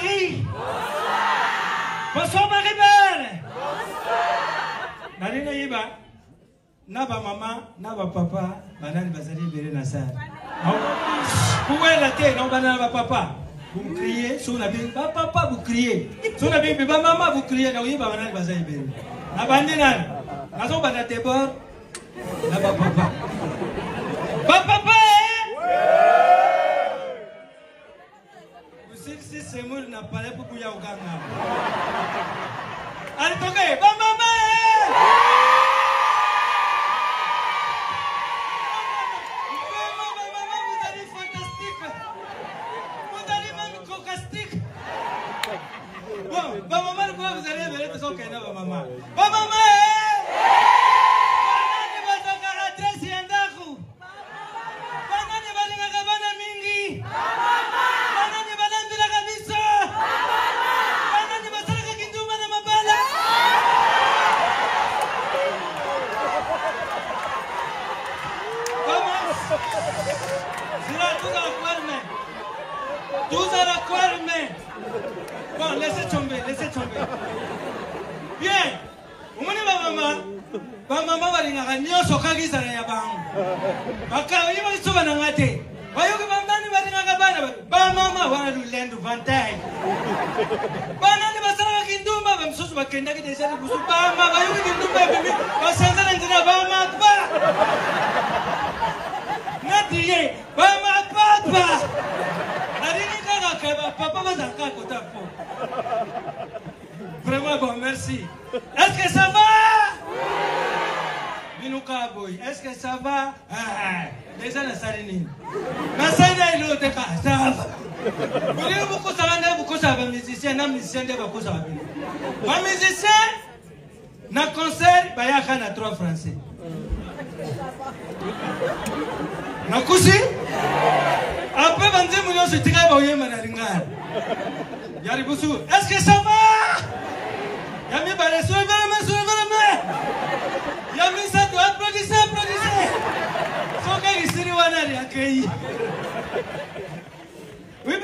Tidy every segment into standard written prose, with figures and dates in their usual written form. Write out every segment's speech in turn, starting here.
Marie. Bonsoir Marie-Belle. Narina Yiba. Naba maman, naba papa, banani bazali bere na sala. Vous voyez la tête, non banana papa. Vous criez, sur la Bible, papa vous criez. Sur la Bible, maman vous criez, non Yiba banani bazali bere. Na bandina. Nazo banate bor. Naba papa. Papa. Si c'est moi n'a pas l'air pour bouillir au Ghana. Allez, toquez, maman! Vous allez fantastique. Vous allez même cocastique. Bon, maman, quoi vous allez venir de son canard, maman? Maman! Tous à la quoi, mais bon, laissez tomber. Bien, on maman va dire que nous sommes tous à la banque. Parce que nous sommes à la banque. Maman va nous lendre 20 ans. Banani basara kindumba bamsusu bakenda kidesha kusupa mama bayuki kindumba bibi basanza ndina bama pa natiye bama papa arini kaka papa bazaka kota po. Vraiment bon, merci. Est-ce que ça va? Binuka boy, est-ce que ça va? Déjà la saline. Ma saline est l'autre cas, ça va. Vous voulez beaucoup ça va, musicien, non musicien de beaucoup ça va. Un musicien, na concert, bah y'a qu'un à 3 français. Na kusi? Après 20 millions, je dirais bah y'a manaringa. Y'a boussou. Est-ce que ça va? Y'a mis balai, soulevez-le-main. Y'a mis ça, applaudissez. Faut qu'il y ait un accueilli. Oui,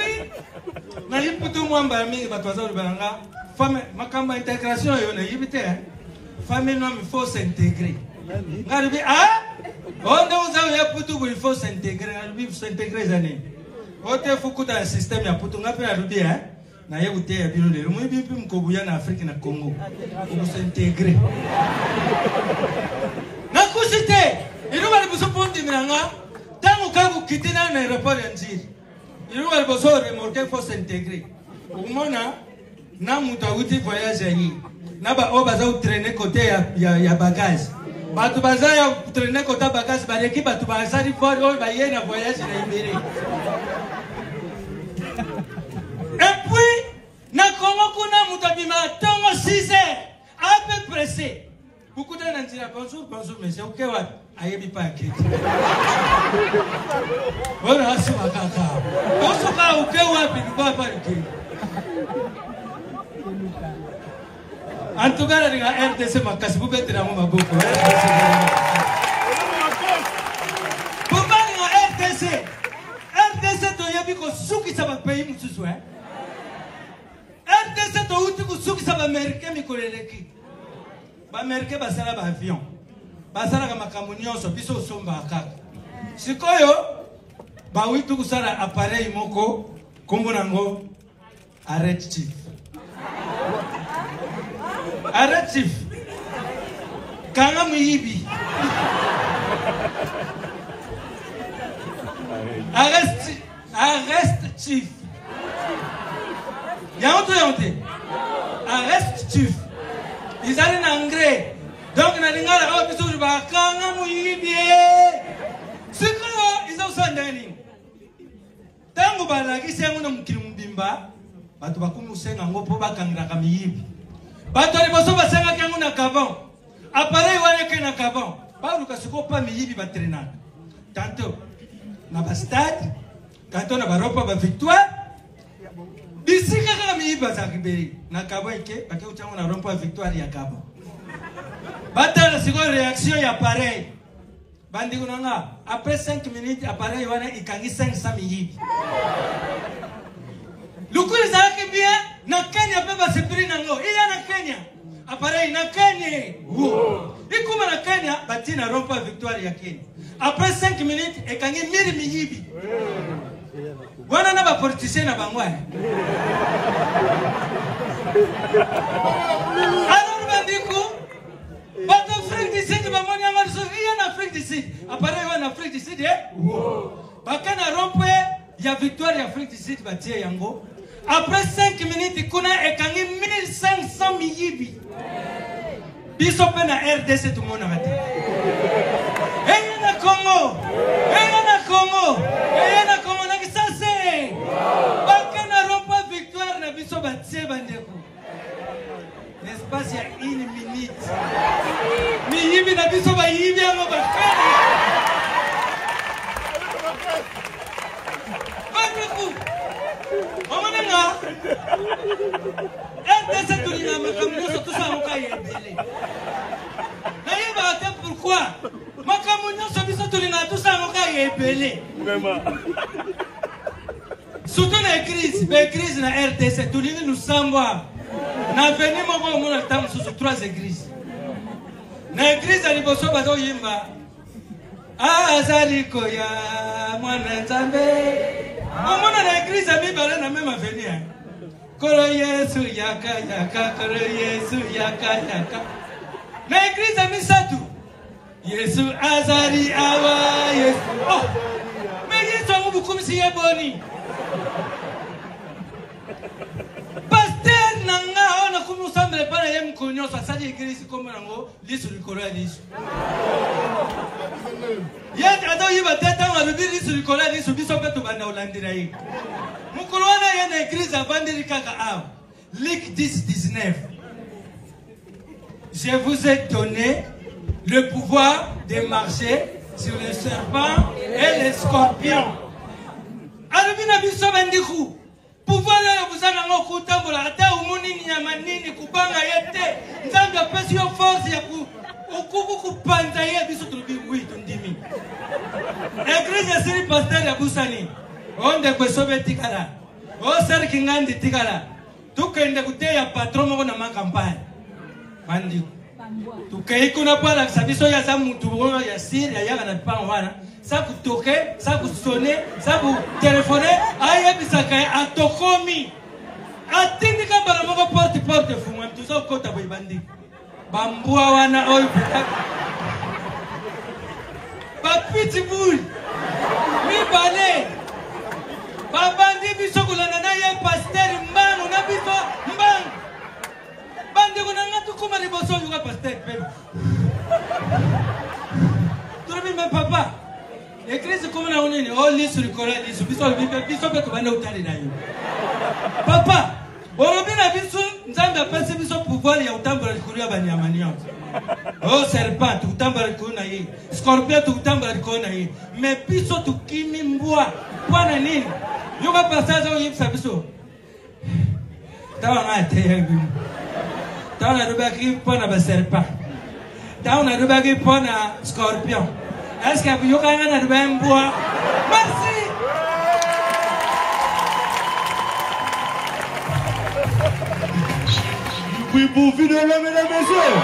na yiputu mwamba mingi batwaza balanga femme makamba intégration yo na yibite femme non il faut s'intégrer ngaribi on doit yaputu il faut s'intégrer ngaribi s'intégrer zane ote fukuta système ya putu ngapi na rudi na yebute ya bino lero mwibi mkobuya na Afrique na Congo pour s'intégrer na kusite ino bali busopondi miranga tangu kabu kitina na aéroport ya Njiri. Il faut remorquer, faut s'intégrer. Au moment na mutawuti voyage yi. Na ba obaza traîner côté ya bagage. Batu baza ya traîner côté bagage ba l'équipe batu baza di for ba yena voyage na ibere. Et puis na Congo kuna mutabima tongo 6 heures à peu pressé. Beaucoup de gens disent bonjour monsieur, ok wa ayebi pa kiti. Voilà asuma kaka. Osuka ok wa biduba pa kiti. En tout cas, la RDC makasi bu betera mo maboko. Pourquoi la RDC to yebi ko suki saba pays mususu RDC to uti ko suki saba Amerika mikoleleki. Ba Amerika basala ba avion. Basala kama kamunyoso biso somba kaka. Sikoyo ba witu kusala appareil moko kombo nango arrête chief. Arrête chief. Kanga muyibi. Arrête chief. Yonte. Arrête chief. Ils allaient en engrais. Donc, na lingala au bisu ba kanga muyibi. C'est quoi ils ont ça ndani. Tangu bala kisengu na mukili mbimba, batu bakumusenga ngopo bakanga kamiyibi. Batu aliboso basenga kengu na kabon. Appareil wane ke na kabon. Ba luka siko pa miyibi batrenana. Tanto na ba stade, tanto na baropa ba victoire. Bisika kama miyibi bazakiberi. Na kabon ike, bake uchangu na rompa victoire ya kabon. Bata na siko réaction ya appareil. Bandi kunanga, après 5 minutes, appareil wane ikangi 500 miyibi. Lukuli zake bien, na Kenya beba se prix nango. Il y a na Kenya. Appareil na Kenya. Et comme na Kenya, batina rompa victoire ya Kenya. Après 5 minutes, et quand il mire miyibi. Wana na ba politicien na bangwa. Alors bandiku, bato Afrique du Sud bamoni ngari so il y a en Afrique du Sud. Appareil en Afrique du Sud bakana rompa ya victoire ya Afrique du Sud batie yango. Après 5 minutes, kuna ekangi 1500 miyibi. Biso pe na RDC tout le monde a raté. Et na Congo. Na Kisase. Bakana rompa victoire na biso batie bandeko. L'espace ya 1 minute. Miyibi na biso ba yibi yango bakana. Bandeko. Omanenga RDC tulina makamunyoso tusamuka yebele nayeba ate pourquoi makamunyoso biso tulina tusamuka yebele surtout na crise na RDC tulini lusambwa na veni moko mona tamu susu 3 églises na église aliboso bazo yimba azaliko ya mwana nzambe. Omona na église ami bale na même avenir. Koro Yesu yaka, koro Yesu yaka. Na église ami satu. Yesu azali awa Yesu. Oh. Mais Yesu amu comme si yeboni. Pasteur nanga ona kumu sambre para yem konyo sa sali église comme nango lisu likolo ya lisu. Yet ado yiba tata wa bibili lisu likolo ya lisu biso peto banda olandira yi. Mukulwana yena église abandiri kaka aw. Luc 10:19. Je vous ai donné le pouvoir de marcher sur les serpents et les scorpions. Alubina biso bandiku. Pouvoir ya kuzana ngo kutambola ata umuni nyama nini kubanga yete. Nzambe apesi yo force ya ukuku kupanza ye biso tubi witu ndimi. Église siri pasteur ya busani. Onde kwesobe tikala. O ser kingandi tikala. Tukende kuteya patron moko na makampani. Mandi. Tukeiko na pala sabiso ya za mutu ya siri ya yaga na pan wana. Ça vous toquer, ça vous sonner, ça vous téléphoner, aïe bisaka atokomi. Atindi kambara moko porte fumwa tuzo kota boy bandi. Bambua wana oy Papiti boule. Mi bale. Babandi biso kulana na ye pasteur mbano na biso mbang. Bandi kuna ngatu kuma liboso yuka pasteur pe. Turabi me papa. L'église comme on est, on lit sur le Coran, biso pe kubanda utali na yo. Papa, orobina biso nzambe apese biso pouvoir ya utambula likuru ya banyamaniyo. Oh serpent, utambula likuru na ye. Scorpion utambula likuru na ye. Mais biso tukimi mbwa. Bwana nini? Yuka passage au yipsa biso. Tawa ngate yebi. Tawa na rubaki pona ba serpent. Tawa na rubaki pona scorpion. Est-ce que vous avez un même bois? Merci! Oui, pour finir, mesdames et messieurs!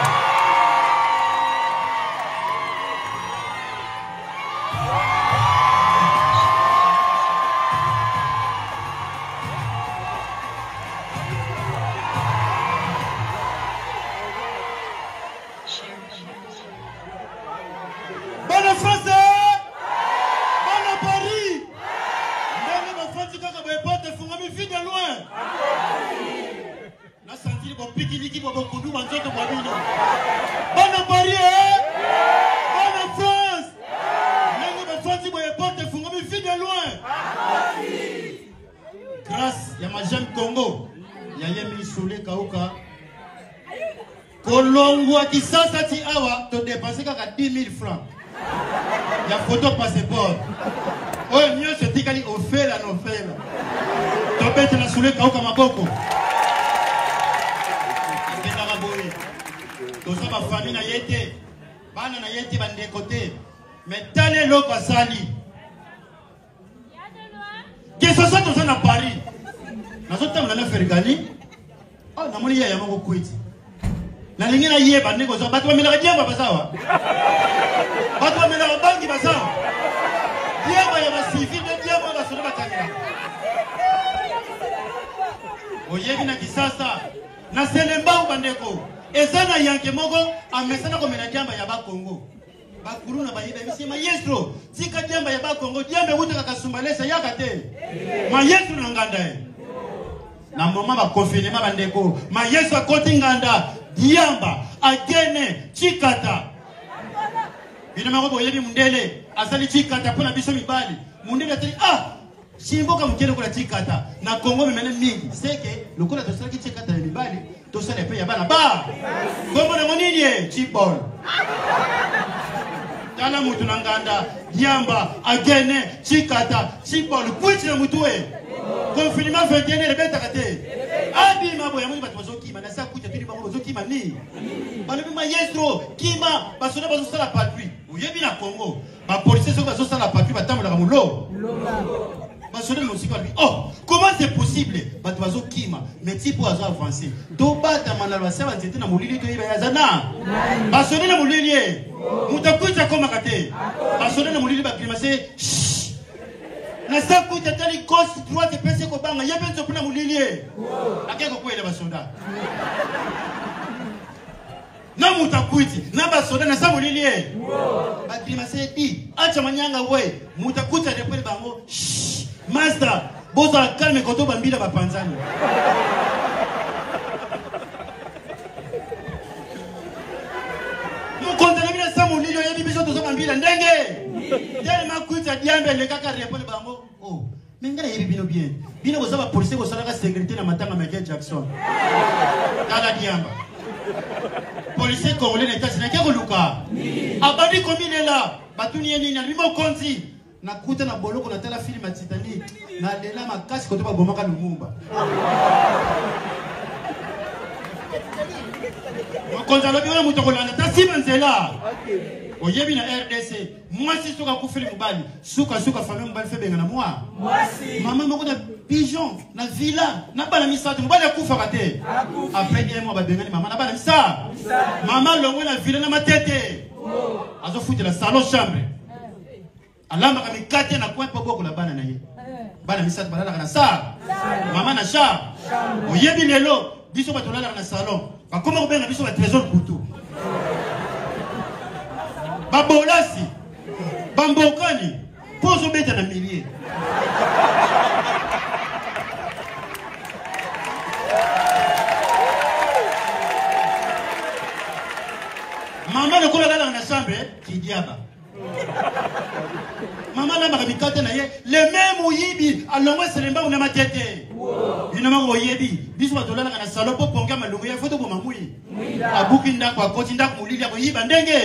Grâce à ma jeune Congo, il y a Yemi Soule Kauka. Kolongwa qui s'asati awa, tu dépensé 10 000 francs. Il y a photo passeport. Oh, mieux c'est dit qu'elle offert la offert. Tu peux être la Soule Kauka Maboko. Tout ça, ma famille n'a été. Bana n'a été bandé côté. Mais t'allez l'eau passali. Qu'est-ce que ça, tout ça, dans Paris? nazotambola na fergani oh namoni ya moko kwiti na lingi na yeba ndeko zo bato bamelaka diamba bazawa bato bamelaka bangi bazawa diamba ya basivi de diamba basoda batanga oyebi na kisasa na selemba bandeko ezana yanke moko amesana komena diamba ya bakongo bakuruna bayiba bisi maestro tika diamba ya bakongo diamba utaka kasumbalesa yakate maestro na nganda na mama ba confinement bandeko maestro akoti nganda diamba agene chikata bina mako yebi mundele asali chikata pona biso mibali mundele atali simboka mukele kola chikata na Kongo memene mingi seke lokola tosala ki chikata ya mibali tosala pe ya bana ba Kongo na monini chibol tala mutu na nganda diamba agene chikata chibol kuchi na mutu confinement 21 rebeta kate abi mabo ya muni batu kima na sa kucha tuli bango kima ni bano bima yestro kima basona bazo sala patrouille uyebi na Kongo ba police so bazo sala patrouille batambola ka mulo basona no sikwa oh comment c'est possible batu bazo kima mais tipo azo avancer do bata manalo saba nzete na mulili to iba yazana basona na mulili mutakucha koma kate basona na mulili ba grimacer na saku tatali cost droite pese ko banga yebe zo puna mulilie akeko kwele basoda na mutakuiti na basoda na samu lilie badima sedi acha manyanga we mutakuta de pele bango master boza calme koto bambila bapanzani mo kontana bila samu lilie yebi biso to bambila ndenge tellement kuita diambe le kaka répondre bango oh mengana yebi bino bien bino ko saba police ko sala ka sécurité na matanga Michael Jackson kala diamba police congolais na États-Unis ke ko luka abandi komine la batuni yeni na limo konti na kuta na boloko na tala film ya Titanic na lela makasi ko to ba bomaka Lumumba konza lobi wala muto ko landa tasima nzela oyebi na RDC mwasi suka kufili mubali suka famille mubali febenga na mwa mwasi mama moko na pigeon na villa na bana misatu mubali akufa kate après un mois babengani mama na bana misa mama longo na villa na matete azo futi la salon chambre alamba kama mikate na kwa poko la bana na ye bana misatu balala na sa mama na sha oyebi lelo biso batolala na salon bakoma kubenga biso ba trésor couteau babolasi bambokani pozo beta na millier mama le kola la na chambre kidiaba mama la makabikate na ye le même oyibi alongwe selemba una matete ina mango oyibi biso batolala na salon po ponga malungu ya foto boma mui abuki ndako akoti ndako mulili ako yiba ndenge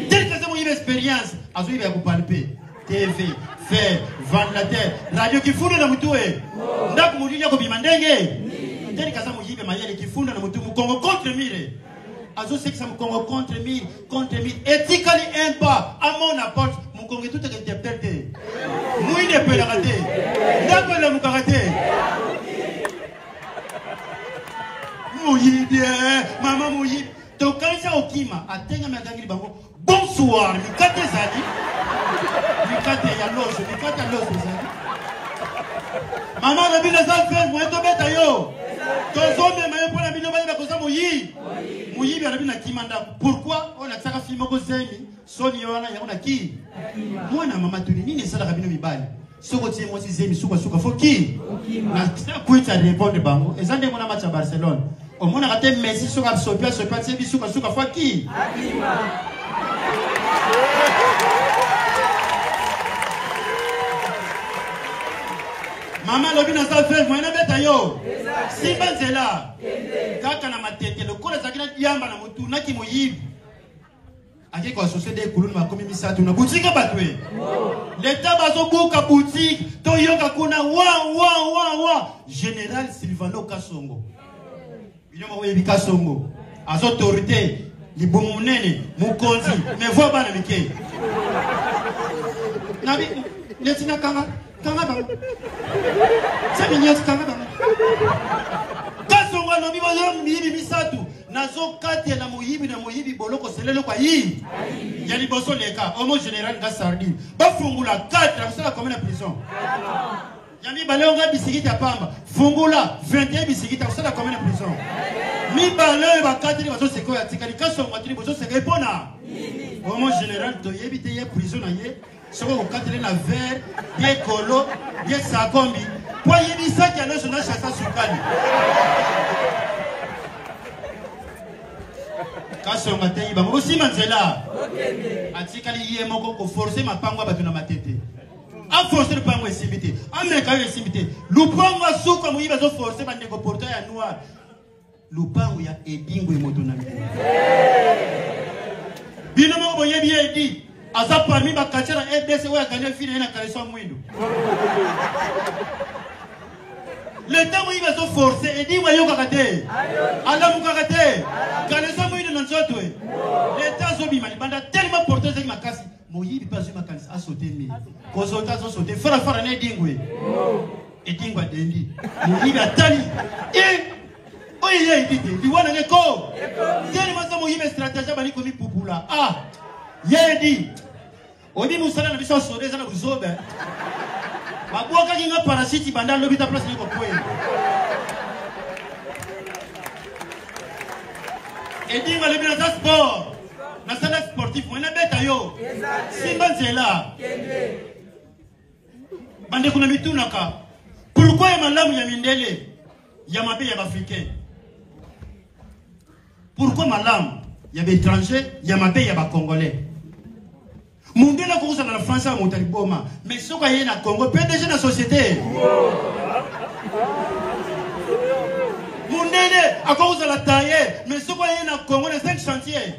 tel que c'est mon expérience azo yiba ko palper TV fer ventilateur radio kifunda na mutue ndako mulili ako bima ndenge tel que ça mo yiba mayele kifunda na mutu Congo contre mire azo c'est que ça Congo contre mire ethically impa à mon apporte mon Congo tout est interprété mouille de pelagate ndako la mukarate mouyibi mama mouyibi to kanisa okima atenga magangi bango bonsoir mikate zali mikate ya loge mikate zali mama na bila za fe mo to beta yo to zombe mayo pona bino ba ko za mouyibi ana bina kimanda pourquoi on a tsaka film ko zemi soni wana ya ona ki mwana mama tuni nini sala kabino mibali soko tie mo si zemi suka foki na kuita répondre bango ezande mona match à Barcelone au moins raté Messi sur Sopia c'est bisuka fois qui Maman lobi na sa fait moi na beta yo si banzela kaka na matete le kola zakina yamba na mutu na ki moyibi ake ko société kuluni makomi misatu na boutique batwe l'état bazo buka boutique to yoka kuna wa général Silvano Kasongo Biloma oyebi Kasongo azo autorité libomo munene mukonzi me voix bana mike nabi letina kanga ba ça mignon kanga ba Kasonga no bibo yo miyibi misatu. Nazo kati na moyibi boloko selelo kwa yi. Ya liboso leka, homo général nga sardi. Ba fungula 4, ça la commune de prison. Yami balonga bisikiti ya pamba. Fungula 21 bisikiti, ça la commune de prison. Mi balonga ba 4 bazo seko ya tikali kasonga tini bazo seko epona. Homo général to yebite ye prison na ye. Soko ko 4 na verre, bien colo, bien sakombi. Kwa yebisa ki ano sona chasa sukali. Kasonga te yiba mo sima nzela. Atikali ye moko ko forcer mapangwa batu na matete. A forcer pango esimite. Ameka yo esimite. Lupango asuka mo yiba zo forcer bande ko porta ya noir. Lupango ya edingo emoto na mite. Bino mo bo yebi edi. Asa parmi ba kachara EDC wa gagner fine na kaleso mwindo. Le temps où il va se forcer et dit voyons kakate. Allah mu kakate. Kaleso mwindo na nzoto e. Le temps zo bima banda tellement porté ce ma kasi. Moyibi pas ma kasi a sauté mi. Kozota zo sauté fara na dingwe. Et dingwa dendi. Moyibi atali. Oye ye idite. Di wana ngeko. Tellement ça moyibi stratégie bani komi pupula. Ah. Yedi. Odi musala na biso sodeza na buzobe. Babuaka kinga parasiti banda lobita place ni ko kwe. Edi ngale bina za sport. Na sala sportif mwana beta yo. Simba nzela. Bande kuna mitunaka. Pourquoi ya malamu ya mindele ya mabe ya africain? Pourquoi malamu ya étranger ya mabe ya ba congolais? Mundela kokusa na France a motaliboma mais soka yé na Congo PDG na société Mundele akokusa la taille mais soka yé na Congo na 5 chantiers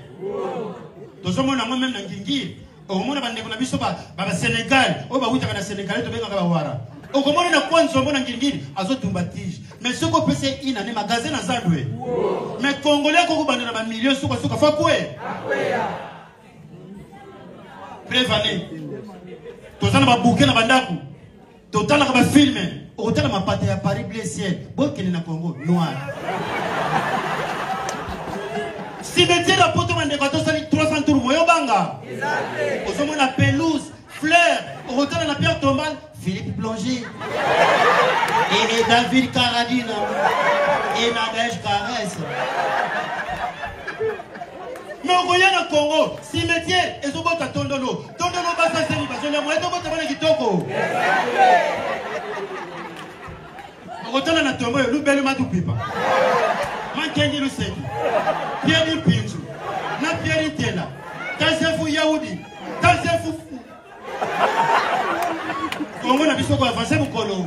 tozomo na même na ngingi okomona bande kuna biso ba Sénégal o ba wuta na Sénégal to benga ba wara okomona na kwanzo mbona ngingi azotumba tige mais soko pese ina ne magasin na zandwe mais congolais ko kubanda na ba millions soka fa kwe Prévané. Totala ba bouquet na bandaku. Totala ba film. Otala ma pate ya Paris bleu ciel. Bokene na Congo noir. Cimetière à poto mande ko tosali 300 tours moyo banga. Exactement. Ozomo na pelouse, fleur, otala na pierre tombale, Philippe Blanger. Et David Caradine. Et Nadège Caresse. Mais au Goyana Congo, cimetière, et Zobota Tondolo. Tondolo basa seni basonya mo eto bota bana kitoko. Otala na tombo yo lubele matu pipa. Mankengi luseki. Pierre Pinchu. Na Pierre Tela. Tasefu Yaoudi. Tasefu. Congo na biso ko avancer mukolo.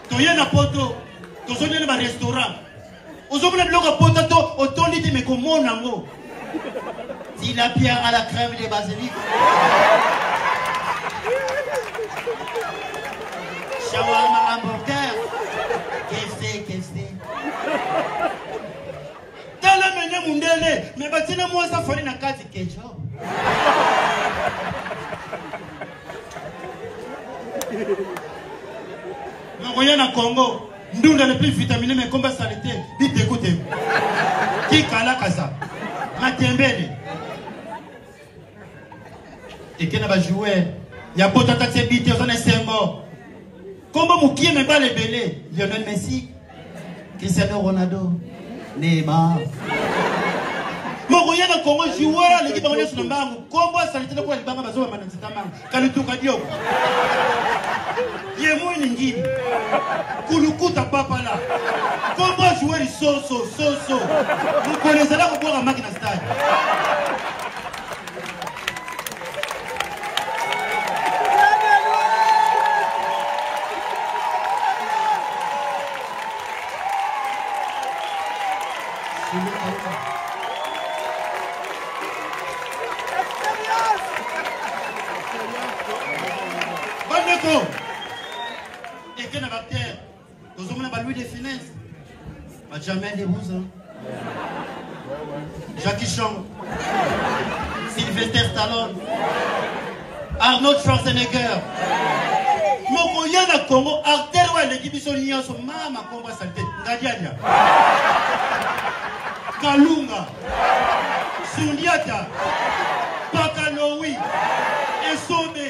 Toyena poto. Tozonye na restaurant. Aujourd'hui, le bloc à potato, autant dit, mais comme mon amour. Si la pierre à la crème de basilic. Shawarma hamburger. Qu'est-ce Dans la menu mundele, mais batina moi ça fallait na kati ketchup. Nous voyons na Congo. Nous sommes les plus vitaminés, mais combat saleté. Dites écoutez. Qui kala kasa? Matembele. Et qui n'a pas joué? Il y a beaucoup de taxes bité, on est 5 morts. Comment Moukier me bat les belés? Lionel Messi, Cristiano Ronaldo, Neymar. Mon Goya na Congo joueur, l'équipe a sur le banc. Combat saleté, le quoi, le banc, bazo, mananzitama. Kalutu Kadio. Yemo Ningini. Kulukuta papa là. Comment jouer les so. Vous connaissez là pour boire un match dans le stade. Et que n'a pas terre. Nous avons la Louis de Finesse. Jamais des Bouzins. Jackie Chan. Sylvester Stallone. Arnold Schwarzenegger. Moko yana Congo, artère wa l'équipe biso nyonso mama komba salté. Ngadianya. Kalunga. Sundiata. Pakalowi. Esome.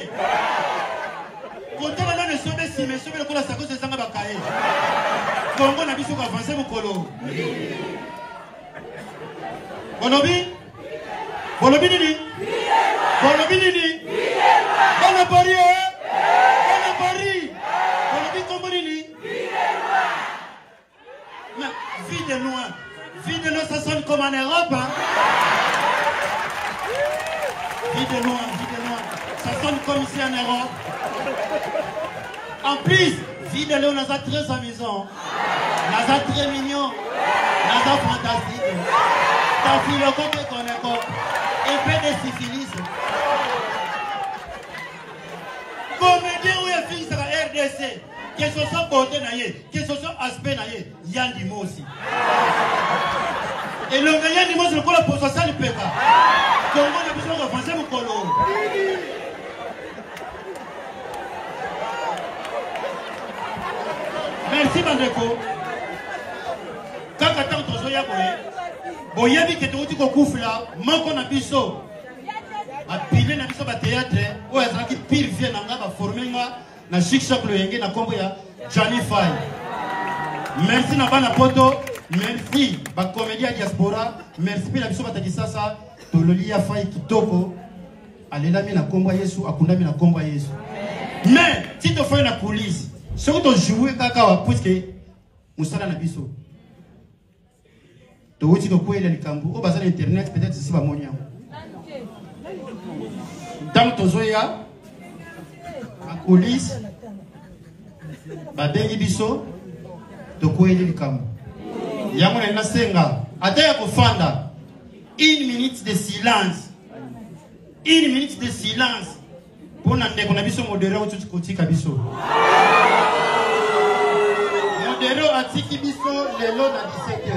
Quand on a le sommet, si mais sommet le cola sako c'est sanga bakaye. Congo na biso ko avancer mokolo. Bonobi? Bonobi nini? Bonobi nini? Bono Paris eh? Bono Paris. Bonobi Congo nini? Mais vie de loin. Vie de loin ça sonne comme en Europe hein? Vie de loin, ça sonne comme ici en Europe. En plus, vie de loin, on a très amusant. On a très mignon. On a fantastique. T'as vu le côté qu'on est comme. Épée de syphilis. Comédien où il finit sur la RDC. Que ce soit côté naïe, que ce soit aspect naïe, Yann Dimo aussi. Et le Yann Dimo, c'est le coup la pour ça, le pépa. Comment on a besoin de repenser mon colo? Merci Bandeko. Quand on attend ton zoya boye, boye que tu as dit là, manque on a biso. A pile na biso ba théâtre, ou est-ce que pile vient na ba former na chic shop le yenge na kombo ya Johnny Fay. Merci na bana poto, merci ba comédien diaspora, merci pile na biso ba takisasa, to lolia Fay kitoko. Alela mi na kombo Yesu, akunda mi na kombo Yesu. Mais si tu fais la police, si tu joues kaka puisque musala na biso. To wuti ko kwela likambu, o bazana internet peut-être si ba monya. Dans ton zoya, la police, badengi biso, to kwela likambu. Yango na senga, ataya kofanda. 1 minute de silence. 1 minute de silence. Pour n'andeko na biso modéro tout kotika biso. Modéro atiki biso lelo na 17h.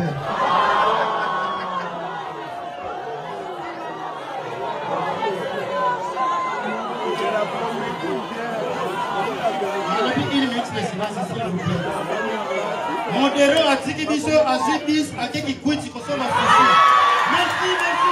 Modéro atiki biso azibis akeki kwiti kosoma fusi. Merci, merci.